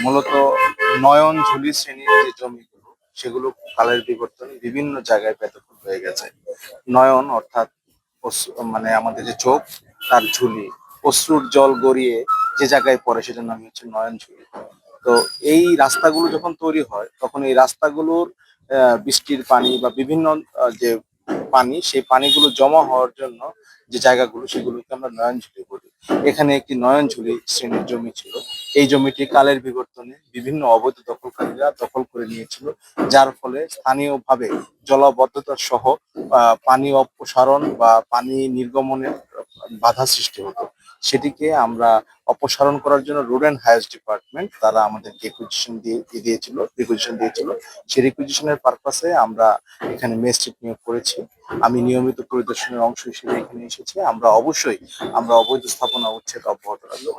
মূলত নয়নঝুলি শ্রেণীর যে জমিগুলো সেগুলো কালের বিবর্তনে বিভিন্ন জায়গায় বেদখল হয়ে গেছে। নয়ন অর্থাৎ মানে আমাদের যে চোখ, তার ঝুলি, অশ্রুর জল গড়িয়ে যে জায়গায় পড়ে সেটার নাম হচ্ছে নয়নঝুলি। তো এই রাস্তাগুলো যখন তৈরি হয় তখন এই রাস্তাগুলোর বৃষ্টির পানি বা বিভিন্ন যে পানি, সেই পানিগুলো জমা হওয়ার জন্য যে জায়গাগুলো সেগুলোকে আমরা নয়নঝুলি বলি। এখানে একটি নয়নঝুলি শ্রেণীর জমি ছিল। এই জমিটি কালের বিবর্তনে বিভিন্ন অবৈধ দখলকারীরা দখল করে নিয়েছিল, যার ফলে স্থানীয়ভাবে জলাবদ্ধতা সহ পানি অপসারণ বা পানি নির্গমনের বাধা সৃষ্টি হতো। সেটিকে আমরা অপসারণ করার জন্য রোড অ্যান্ড হাইওয়েজ ডিপার্টমেন্ট তারা আমাদেরকে রিকুইজিশন দিয়েছিল। সেই রিকুইজিশনের পারপাসে আমরা এখানে ম্যাজিস্ট্রেট নিয়োগ করেছি। আমি নিয়মিত পরিদর্শনের অংশ হিসেবে এখানে এসেছি। আমরা অবশ্যই অবৈধ স্থাপনা উচ্ছেদ অব্যাহত রাখবো।